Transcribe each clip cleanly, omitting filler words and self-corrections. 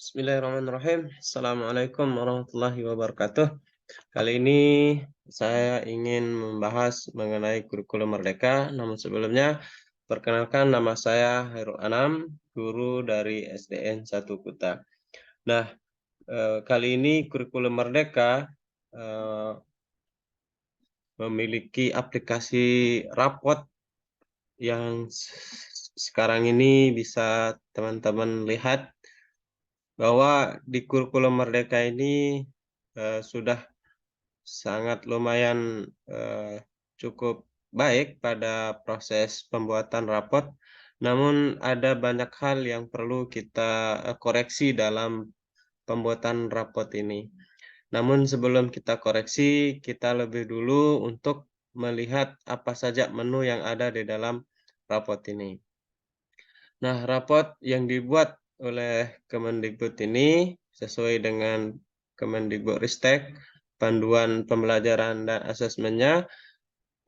Bismillahirrahmanirrahim. Assalamualaikum warahmatullahi wabarakatuh. Kali ini saya ingin membahas mengenai kurikulum Merdeka. Namun sebelumnya, perkenalkan nama saya Hairul Anam, guru dari SDN 1 Kuta. Nah, kali ini kurikulum Merdeka memiliki aplikasi rapot yang sekarang ini bisa teman-teman lihat bahwa di kurikulum Merdeka ini sudah sangat lumayan cukup baik pada proses pembuatan rapot, namun ada banyak hal yang perlu kita koreksi dalam pembuatan rapot ini. Namun sebelum kita koreksi, kita lebih dulu untuk melihat apa saja menu yang ada di dalam rapot ini. Nah, rapot yang dibuat oleh Kemendikbud ini sesuai dengan Kemendikbudristek, panduan pembelajaran dan asesmennya,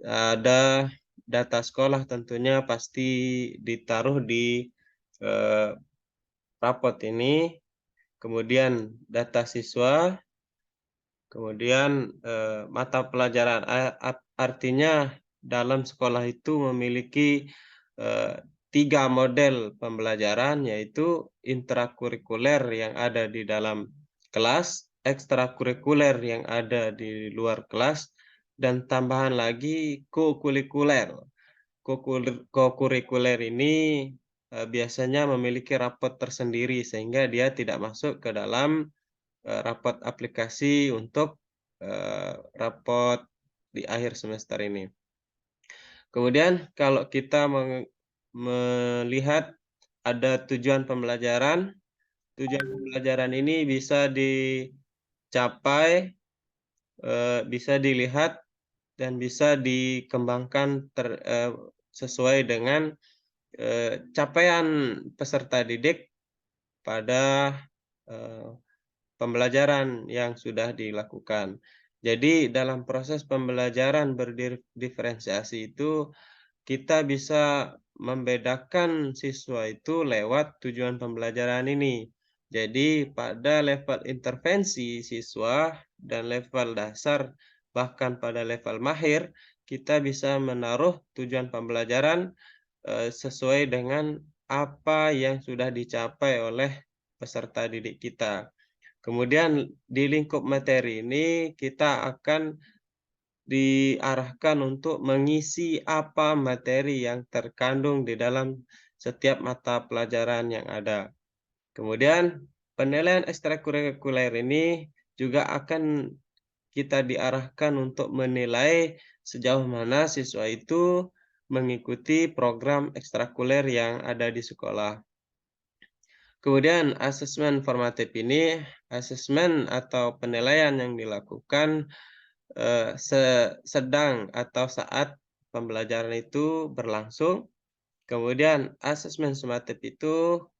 ada data sekolah tentunya pasti ditaruh di rapot ini, kemudian data siswa, kemudian mata pelajaran. Artinya dalam sekolah itu memiliki 3 model pembelajaran, yaitu intrakurikuler yang ada di dalam kelas, ekstrakurikuler yang ada di luar kelas, dan tambahan lagi kokurikuler. Kokurikuler ini biasanya memiliki rapot tersendiri sehingga dia tidak masuk ke dalam rapot aplikasi untuk rapot di akhir semester ini. Kemudian kalau kita melihat ada tujuan pembelajaran ini bisa dicapai, bisa dilihat dan bisa dikembangkan sesuai dengan capaian peserta didik pada pembelajaran yang sudah dilakukan. Jadi dalam proses pembelajaran berdiferensiasi itu kita bisa membedakan siswa itu lewat tujuan pembelajaran ini. Jadi pada level intervensi siswa dan level dasar, bahkan pada level mahir, kita bisa menaruh tujuan pembelajaran sesuai dengan apa yang sudah dicapai oleh peserta didik kita. Kemudian di lingkup materi ini kita akan diarahkan untuk mengisi apa materi yang terkandung di dalam setiap mata pelajaran yang ada. Kemudian penilaian ekstrakurikuler ini juga akan kita diarahkan untuk menilai sejauh mana siswa itu mengikuti program ekstrakurikuler yang ada di sekolah. Kemudian asesmen formatif ini, asesmen atau penilaian yang dilakukan sedang atau saat pembelajaran itu berlangsung. Kemudian asesmen sumatif itu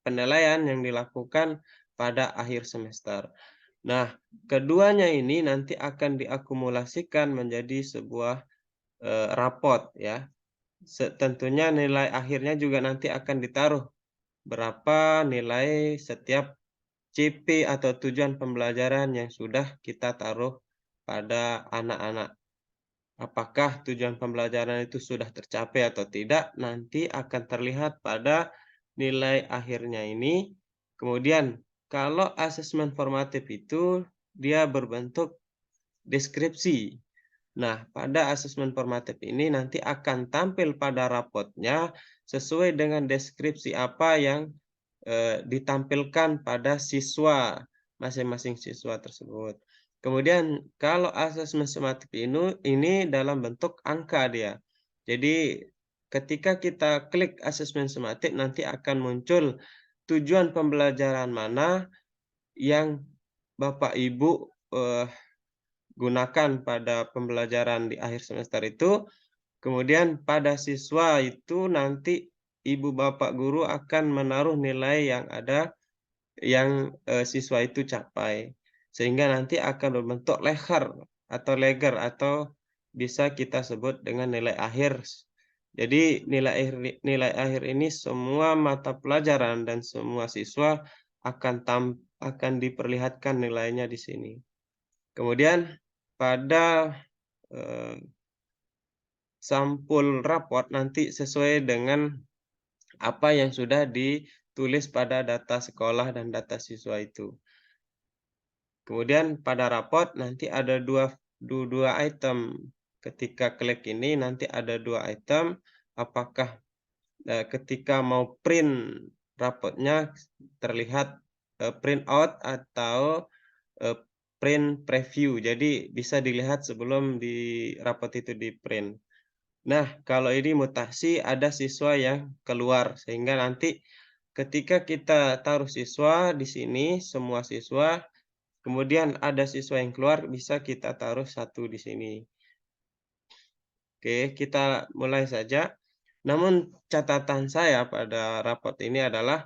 penilaian yang dilakukan pada akhir semester. Nah, keduanya ini nanti akan diakumulasikan menjadi sebuah rapot ya. Tentunya nilai akhirnya juga nanti akan ditaruh berapa nilai setiap CP atau tujuan pembelajaran yang sudah kita taruh pada anak-anak. Apakah tujuan pembelajaran itu sudah tercapai atau tidak, nanti akan terlihat pada nilai akhirnya ini. Kemudian, kalau asesmen formatif itu dia berbentuk deskripsi. Nah, pada asesmen formatif ini nanti akan tampil pada rapotnya sesuai dengan deskripsi apa yang ditampilkan pada siswa, masing-masing siswa tersebut. Kemudian kalau asesmen sumatif ini dalam bentuk angka dia. Jadi ketika kita klik asesmen sumatif nanti akan muncul tujuan pembelajaran mana yang Bapak Ibu gunakan pada pembelajaran di akhir semester itu. Kemudian pada siswa itu nanti ibu bapak guru akan menaruh nilai yang ada yang siswa itu capai. Sehingga nanti akan berbentuk leher atau leger atau bisa kita sebut dengan nilai akhir Jadi nilai akhir ini semua mata pelajaran dan semua siswa akan diperlihatkan nilainya di sini. Kemudian pada, eee, sampul raport nanti sesuai dengan apa yang sudah ditulis pada data sekolah dan data siswa itu. Kemudian pada raport nanti ada dua item. Ketika klik ini nanti ada 2 item, apakah, ketika mau print raportnya terlihat, print out atau, eee, print preview. Jadi bisa dilihat sebelum raport itu di-print. Nah, kalau ini mutasi ada siswa yang keluar, sehingga nanti ketika kita taruh siswa di sini, semua siswa, kemudian ada siswa yang keluar, bisa kita taruh satu di sini. Oke, kita mulai saja. Namun catatan saya pada rapot ini adalah,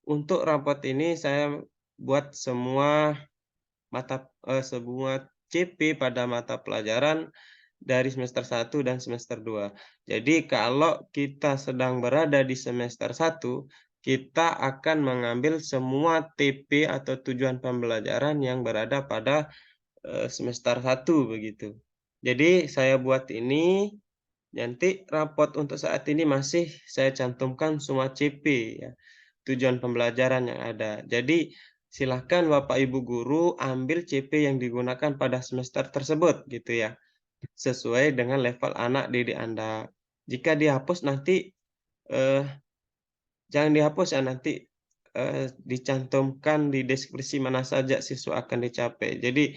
untuk rapot ini saya buat semua CP pada mata pelajaran dari semester 1 dan semester 2. Jadi kalau kita sedang berada di semester 1, kita akan mengambil semua TP atau tujuan pembelajaran yang berada pada, semester 1 begitu. Jadi saya buat ini, nanti rapot untuk saat ini masih saya cantumkan semua CP ya, tujuan pembelajaran yang ada. Jadi silahkan Bapak Ibu guru ambil CP yang digunakan pada semester tersebut gitu ya, sesuai dengan level anak didik Anda. Jika dihapus nanti, eee, jangan dihapus ya, nanti, dicantumkan di deskripsi mana saja siswa akan dicapai. Jadi,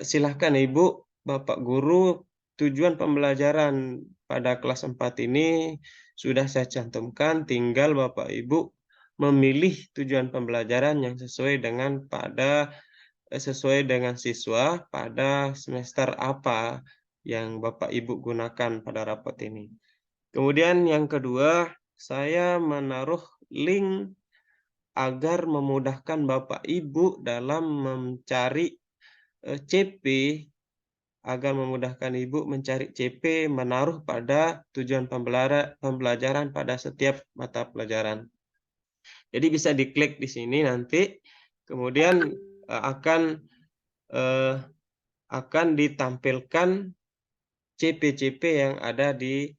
silahkan Ibu, Bapak guru, tujuan pembelajaran pada kelas 4 ini sudah saya cantumkan, tinggal Bapak Ibu memilih tujuan pembelajaran yang sesuai dengan siswa pada semester apa yang Bapak Ibu gunakan pada rapot ini. Kemudian yang kedua, saya menaruh link agar memudahkan Bapak Ibu dalam mencari, CP, agar memudahkan Ibu mencari CP menaruh pada tujuan pembelajaran pada setiap mata pelajaran. Jadi bisa diklik di sini nanti, kemudian, eee, akan ditampilkan CP-CP yang ada di,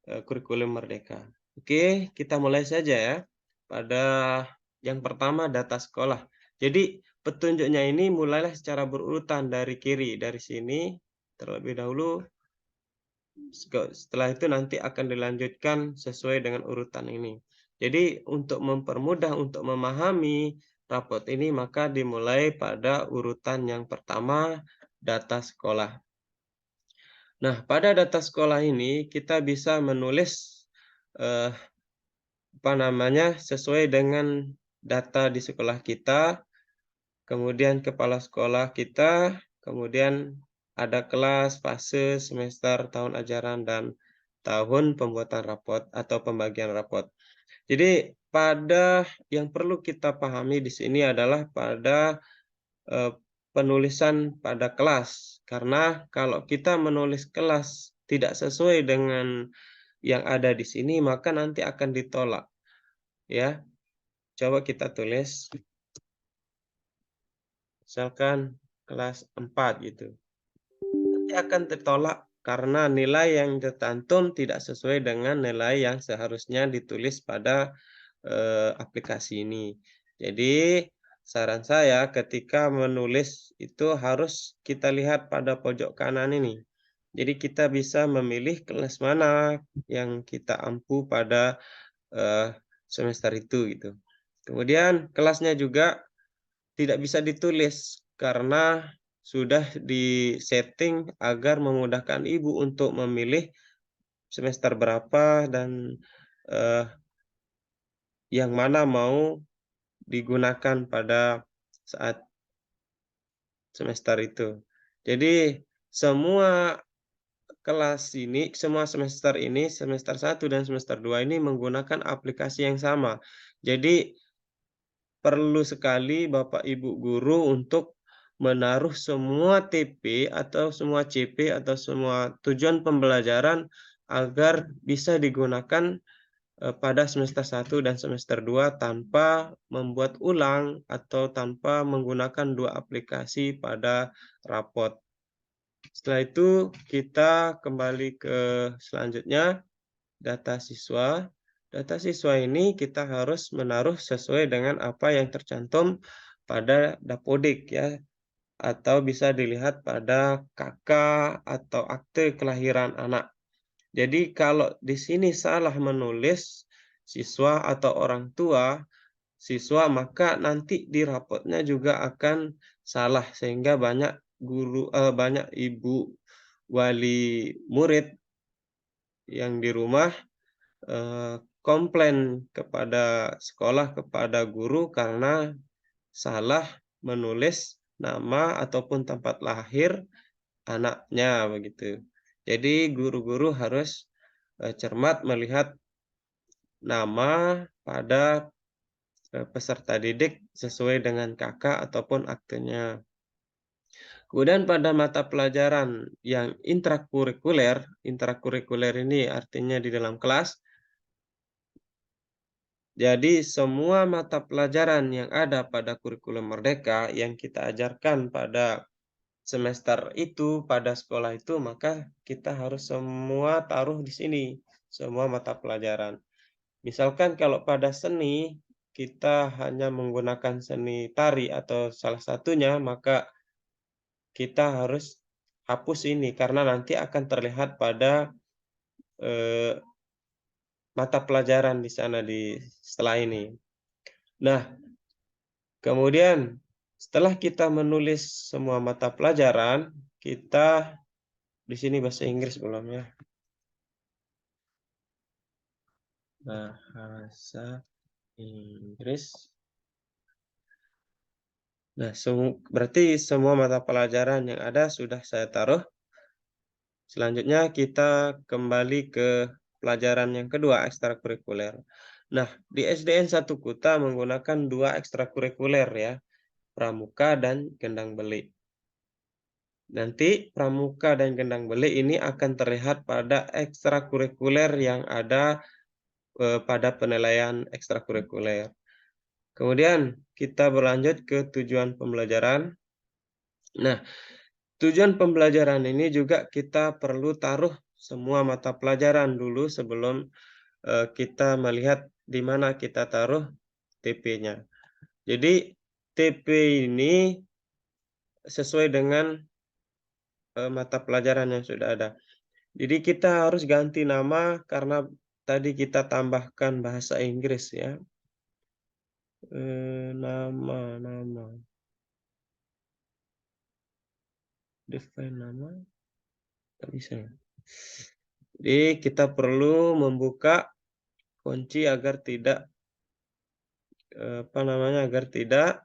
kurikulum Merdeka. Oke, kita mulai saja ya. Pada yang pertama data sekolah. Jadi petunjuknya ini mulailah secara berurutan dari kiri, dari sini terlebih dahulu, setelah itu nanti akan dilanjutkan sesuai dengan urutan ini. Jadi untuk mempermudah untuk memahami rapot ini, maka dimulai pada urutan yang pertama, data sekolah. Nah, pada data sekolah ini kita bisa menulis, eh, sesuai dengan data di sekolah kita, kemudian kepala sekolah kita, kemudian ada kelas, fase, semester, tahun ajaran, dan tahun pembuatan rapot atau pembagian rapot. Jadi yang perlu kita pahami di sini adalah pada penulisan pada kelas. Karena kalau kita menulis kelas tidak sesuai dengan yang ada di sini, maka nanti akan ditolak, ya. Coba kita tulis, misalkan kelas 4 gitu. Nanti akan tertolak karena nilai yang tercantum tidak sesuai dengan nilai yang seharusnya ditulis pada, aplikasi ini. Jadi, saran saya ketika menulis itu harus kita lihat pada pojok kanan ini. Jadi kita bisa memilih kelas mana yang kita ampu pada, semester itu gitu. Kemudian kelasnya juga tidak bisa ditulis karena sudah di-setting agar memudahkan Ibu untuk memilih semester berapa dan, eee, yang mana mau digunakan pada saat semester itu. Jadi semua semua semester ini, semester 1 dan semester 2 ini menggunakan aplikasi yang sama. Jadi perlu sekali Bapak Ibu guru untuk menaruh semua TP atau semua CP atau semua tujuan pembelajaran agar bisa digunakan pada semester 1 dan semester 2 tanpa membuat ulang atau tanpa menggunakan 2 aplikasi pada rapot. Setelah itu kita kembali ke selanjutnya, data siswa. Data siswa ini kita harus menaruh sesuai dengan apa yang tercantum pada Dapodik ya, atau bisa dilihat pada KK atau akte kelahiran anak. Jadi kalau di sini salah menulis siswa atau orang tua siswa, maka nanti di rapotnya juga akan salah sehingga banyak ibu wali murid yang di rumah komplain kepada sekolah, kepada guru karena salah menulis nama ataupun tempat lahir anaknya begitu. Jadi guru-guru harus cermat melihat nama pada peserta didik sesuai dengan KK ataupun aktenya. Kemudian pada mata pelajaran yang intrakurikuler ini artinya di dalam kelas. Jadi semua mata pelajaran yang ada pada kurikulum Merdeka yang kita ajarkan pada semester itu, pada sekolah itu, maka kita harus semua taruh di sini, semua mata pelajaran. Misalkan kalau pada seni, kita hanya menggunakan seni tari atau salah satunya, maka kita harus hapus ini karena nanti akan terlihat pada mata pelajaran di sana setelah ini. Nah, kemudian setelah kita menulis semua mata pelajaran, kita di sini bahasa Inggris belum ya? Bahasa Inggris. Nah, berarti semua mata pelajaran yang ada sudah saya taruh. Selanjutnya kita kembali ke pelajaran yang kedua, ekstrakurikuler. Nah, di SDN 1 Kuta menggunakan 2 ekstrakurikuler ya, pramuka dan gendang beli. Nanti pramuka dan gendang beli ini akan terlihat pada ekstrakurikuler yang ada pada penilaian ekstrakurikuler. Kemudian kita berlanjut ke tujuan pembelajaran. Nah, tujuan pembelajaran ini juga kita perlu taruh semua mata pelajaran dulu sebelum kita melihat di mana kita taruh TP-nya. Jadi TP ini sesuai dengan mata pelajaran yang sudah ada. Jadi kita harus ganti nama karena tadi kita tambahkan bahasa Inggris ya. Nama. Define nama. Tak bisa ya. Jadi kita perlu membuka kunci agar tidak agar tidak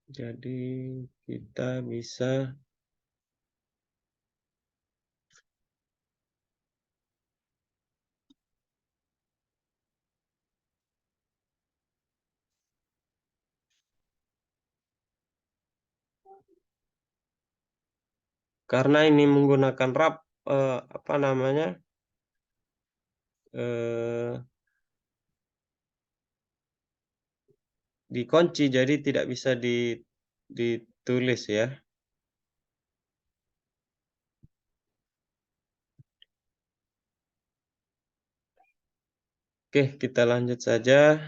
jadi kita bisa karena ini menggunakan dikunci jadi tidak bisa ditulis ya. Oke, kita lanjut saja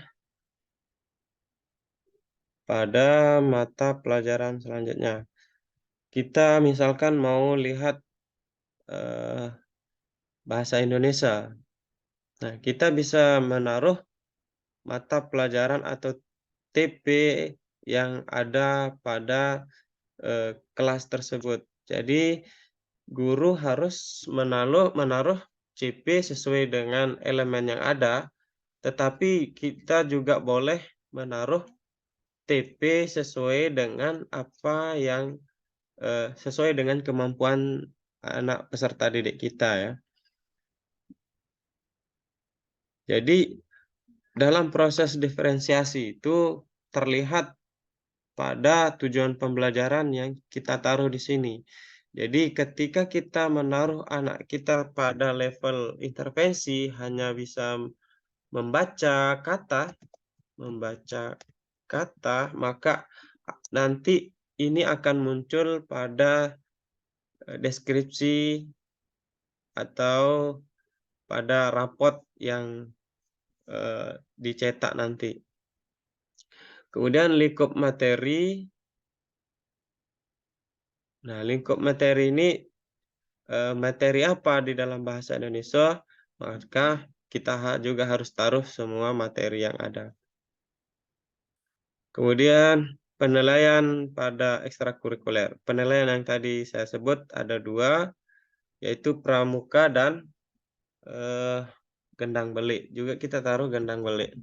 pada mata pelajaran selanjutnya. Kita misalkan mau lihat bahasa Indonesia. Nah, kita bisa menaruh mata pelajaran atau TP yang ada pada kelas tersebut. Jadi guru harus menaruh CP sesuai dengan elemen yang ada, tetapi kita juga boleh menaruh TP sesuai dengan apa yang sesuai dengan kemampuan anak peserta didik kita ya. Jadi dalam proses diferensiasi itu terlihat pada tujuan pembelajaran yang kita taruh di sini. Jadi ketika kita menaruh anak kita pada level intervensi hanya bisa membaca kata membaca kata, maka nanti ini akan muncul pada, deskripsi atau pada rapot yang, dicetak nanti. Kemudian lingkup materi. Nah, lingkup materi ini, materi apa di dalam bahasa Indonesia, maka kita juga harus taruh semua materi yang ada. Kemudian penilaian pada ekstrakurikuler. Penilaian yang tadi saya sebut ada 2, yaitu pramuka dan, eee, gendang belik. Juga kita taruh gendang belik.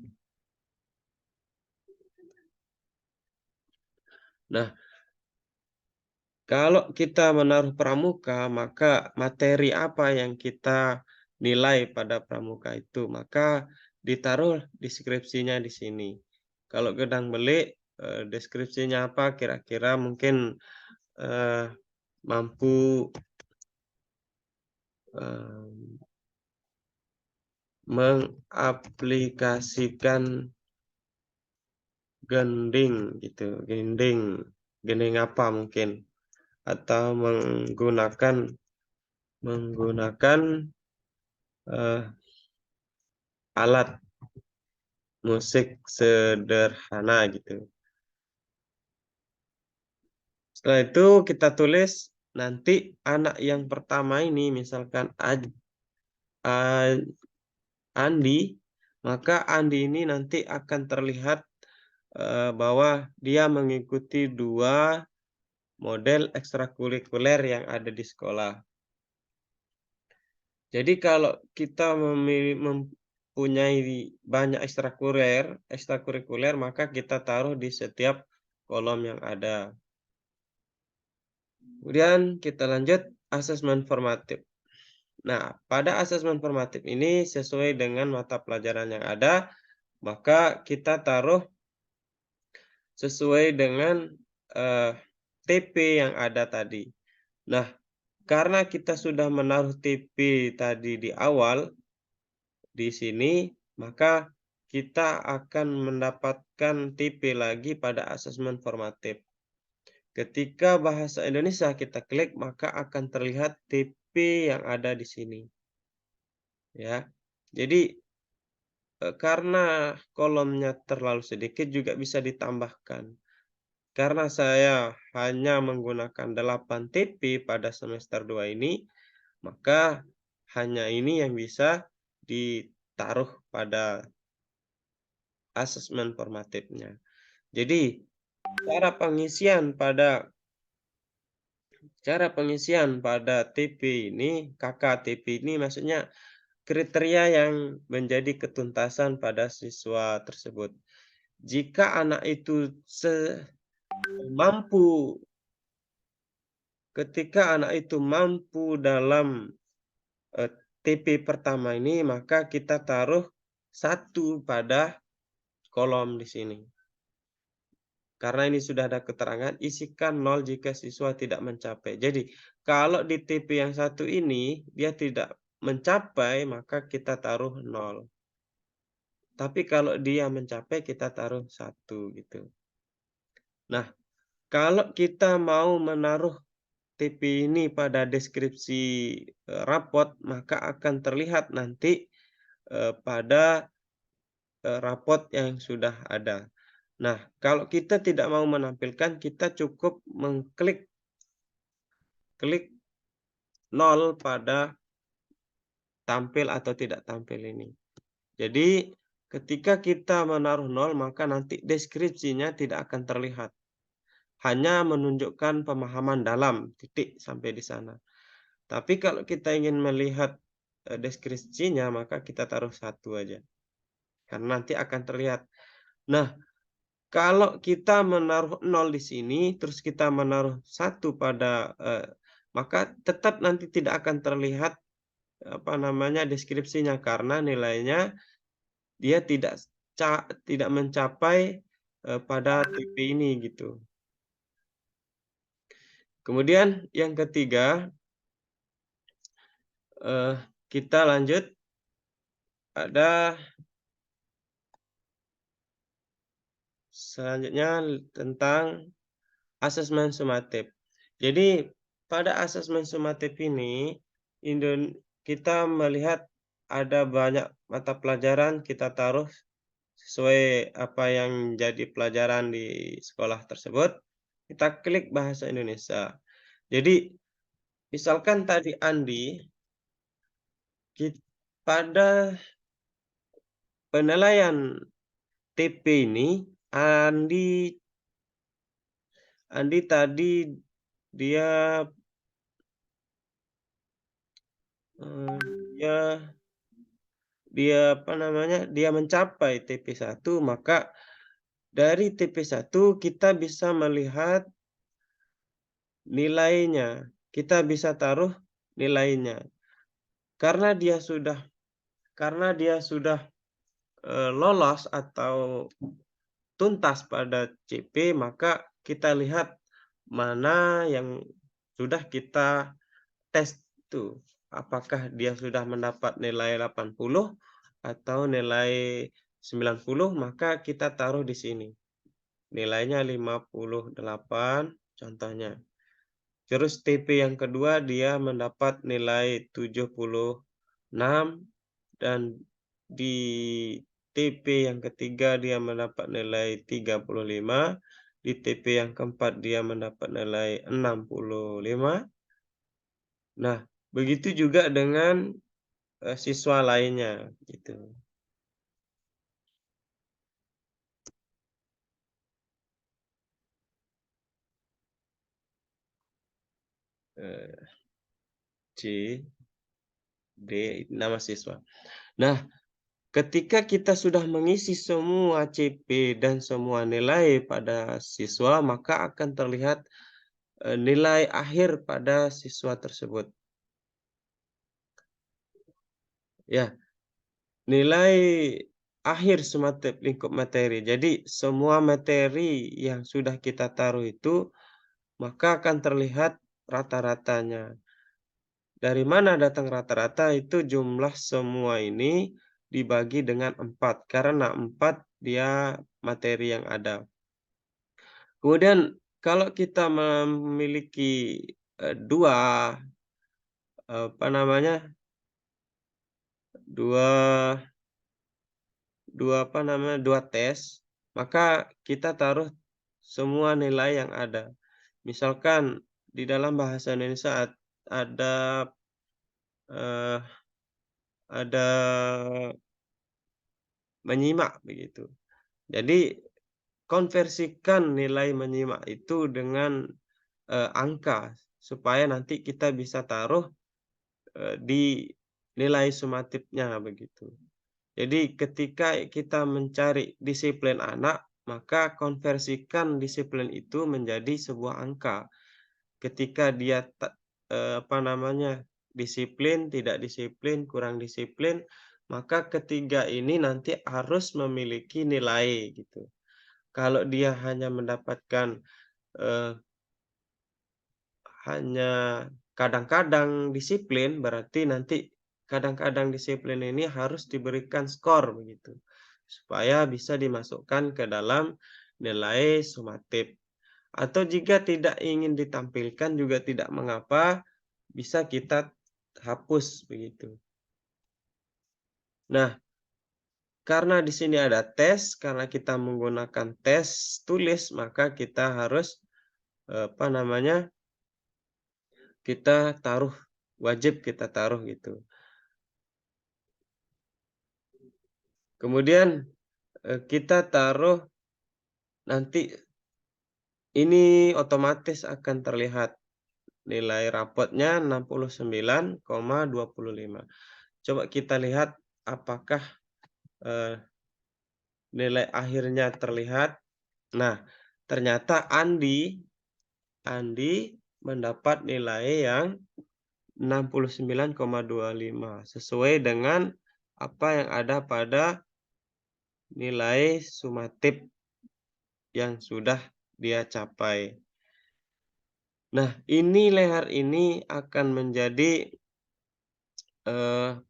Nah, kalau kita menaruh pramuka, maka materi apa yang kita nilai pada pramuka itu, maka ditaruh deskripsinya di sini. Kalau gendang belik, deskripsinya apa kira-kira mungkin, eee, mampu, mmm, mengaplikasikan gending gitu, gending apa mungkin, atau menggunakan, eee, alat musik sederhana gitu. Setelah itu kita tulis nanti anak yang pertama ini misalkan A Andi, maka Andi ini nanti akan terlihat, bahwa dia mengikuti 2 model ekstrakurikuler yang ada di sekolah. Jadi kalau kita mempunyai banyak ekstrakurikuler, maka kita taruh di setiap kolom yang ada. Kemudian kita lanjut asesmen formatif. Nah, pada asesmen formatif ini sesuai dengan mata pelajaran yang ada, maka kita taruh sesuai dengan, TP yang ada tadi. Nah, karena kita sudah menaruh TP tadi di awal, di sini, maka kita akan mendapatkan TP lagi pada asesmen formatif. Ketika bahasa Indonesia kita klik, maka akan terlihat TP yang ada di sini, ya. Jadi, karena kolomnya terlalu sedikit juga bisa ditambahkan. Karena saya hanya menggunakan 8 TP pada semester 2 ini, maka hanya ini yang bisa ditaruh pada asesmen formatifnya. Jadi, cara pengisian pada TP ini, KKTP ini maksudnya kriteria yang menjadi ketuntasan pada siswa tersebut. Jika anak itu mampu ketika anak itu mampu dalam, TP pertama ini, maka kita taruh 1 pada kolom di sini. Karena ini sudah ada keterangan, isikan 0 jika siswa tidak mencapai. Jadi, kalau di TP yang satu ini, dia tidak mencapai, maka kita taruh 0. Tapi kalau dia mencapai, kita taruh 1 gitu. Nah, kalau kita mau menaruh TP ini pada deskripsi, rapot, maka akan terlihat nanti, pada, rapot yang sudah ada. Nah, kalau kita tidak mau menampilkan, kita cukup klik 0 pada tampil atau tidak tampil ini. Jadi, ketika kita menaruh 0, maka nanti deskripsinya tidak akan terlihat. Hanya menunjukkan pemahaman dalam, titik, sampai di sana. Tapi kalau kita ingin melihat, deskripsinya, maka kita taruh 1 aja, karena nanti akan terlihat. Nah, kalau kita menaruh 0 di sini, terus kita menaruh 1 pada, maka tetap nanti tidak akan terlihat, apa namanya, deskripsinya, karena nilainya dia tidak tidak mencapai pada TP ini gitu. Kemudian yang ketiga, kita lanjut ada selanjutnya tentang asesmen sumatif. Jadi pada asesmen sumatif ini kita melihat ada banyak mata pelajaran kita taruh sesuai apa yang jadi pelajaran di sekolah tersebut, kita klik bahasa Indonesia. Jadi misalkan tadi Andi, pada penilaian TP ini Andi tadi dia, dia dia apa namanya, dia mencapai TP1, maka dari TP1 kita bisa melihat nilainya. Kita bisa taruh nilainya. Karena dia sudah lolos atau tuntas pada CP, maka kita lihat mana yang sudah kita tes itu. Apakah dia sudah mendapat nilai 80 atau nilai 90, maka kita taruh di sini. Nilainya 58 contohnya. Terus TP yang kedua dia mendapat nilai 76 dan di TP yang ketiga dia mendapat nilai 35, di TP yang keempat dia mendapat nilai 65. Nah, begitu juga dengan siswa lainnya gitu. C, D nama siswa. Nah, ketika kita sudah mengisi semua CP dan semua nilai pada siswa, maka akan terlihat nilai akhir pada siswa tersebut. Ya, nilai akhir sumatif lingkup materi. Jadi semua materi yang sudah kita taruh itu, maka akan terlihat rata-ratanya. Dari mana datang rata-rata? Itu jumlah semua ini dibagi dengan 4, karena 4 dia materi yang ada. Kemudian kalau kita memiliki 2, apa namanya, 2 2 tes, maka kita taruh semua nilai yang ada. Misalkan di dalam bahasa Indonesia ada, eee, ada menyimak begitu. Jadi konversikan nilai menyimak itu dengan angka supaya nanti kita bisa taruh di nilai sumatifnya begitu. Jadi ketika kita mencari disiplin anak, maka konversikan disiplin itu menjadi sebuah angka. Ketika dia apa namanya, disiplin, tidak disiplin, kurang disiplin, maka ketiga ini nanti harus memiliki nilai gitu. Kalau dia hanya mendapatkan, eee, hanya kadang-kadang disiplin, berarti nanti kadang-kadang disiplin ini harus diberikan skor begitu, supaya bisa dimasukkan ke dalam nilai sumatif. Atau jika tidak ingin ditampilkan juga tidak mengapa, bisa kita hapus begitu. Nah, karena di sini ada tes, karena kita menggunakan tes tulis, maka kita harus, apa namanya, wajib kita taruh gitu. Kemudian, kita taruh nanti ini otomatis akan terlihat nilai rapotnya 69,25. Coba kita lihat apakah, eee, nilai akhirnya terlihat. Nah, ternyata Andi mendapat nilai yang 69,25 sesuai dengan apa yang ada pada nilai sumatif yang sudah dia capai. Nah, ini leher ini akan menjadi,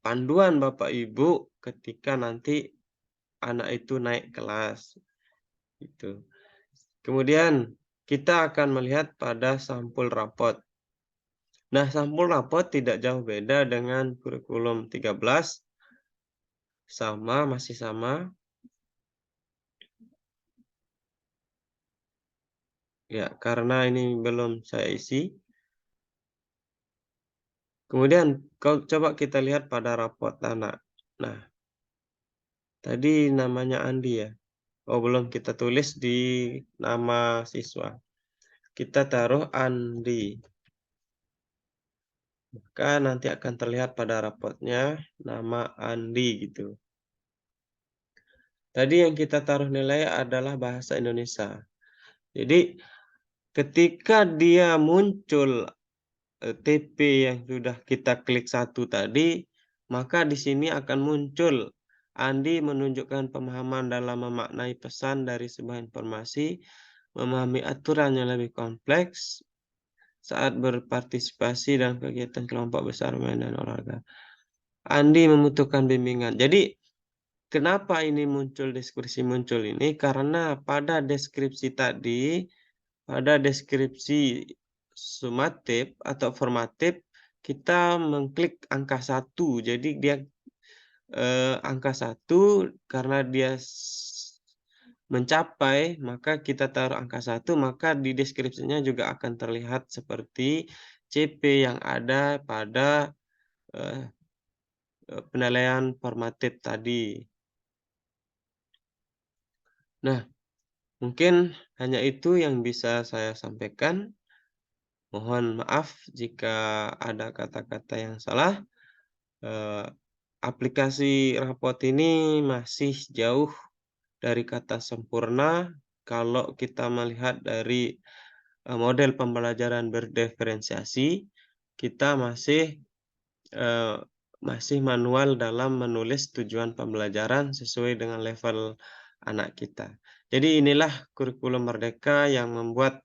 panduan Bapak Ibu ketika nanti anak itu naik kelas, gitu. Kemudian kita akan melihat pada sampul rapot. Nah, sampul rapot tidak jauh beda dengan kurikulum 13, masih sama. Ya, karena ini belum saya isi. Kemudian coba kita lihat pada rapot anak. Nah, tadi namanya Andi ya? Oh, belum kita tulis di nama siswa. Kita taruh Andi. Maka nanti akan terlihat pada rapotnya nama Andi gitu. Tadi yang kita taruh nilai adalah bahasa Indonesia. Jadi ketika dia muncul TP yang sudah kita klik satu tadi, maka di sini akan muncul Andi menunjukkan pemahaman dalam memaknai pesan dari sebuah informasi, memahami aturan yang lebih kompleks saat berpartisipasi dalam kegiatan kelompok besar, main dan olahraga. Andi membutuhkan bimbingan. Jadi kenapa ini muncul deskripsi muncul ini? Karena pada deskripsi tadi, pada deskripsi sumatif atau formatif, kita mengklik angka 1. Jadi dia angka 1 karena dia mencapai, maka kita taruh angka 1, maka di deskripsinya juga akan terlihat seperti CP yang ada pada eh, penilaian formatif tadi. Nah, mungkin hanya itu yang bisa saya sampaikan. Mohon maaf jika ada kata-kata yang salah. Eee, aplikasi rapot ini masih jauh dari kata sempurna kalau kita melihat dari, model pembelajaran berdiferensiasi, kita eee, masih manual dalam menulis tujuan pembelajaran sesuai dengan level anak kita. Jadi inilah kurikulum merdeka yang membuat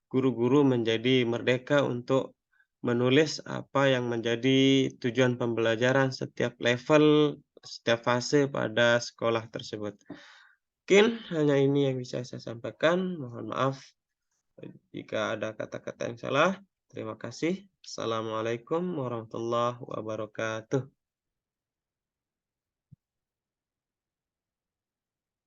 guru-guru menjadi merdeka untuk menulis apa yang menjadi tujuan pembelajaran setiap level, setiap fase pada sekolah tersebut. Mungkin hanya ini yang bisa saya sampaikan. Mohon maaf jika ada kata-kata yang salah. Terima kasih. Assalamualaikum warahmatullahi wabarakatuh.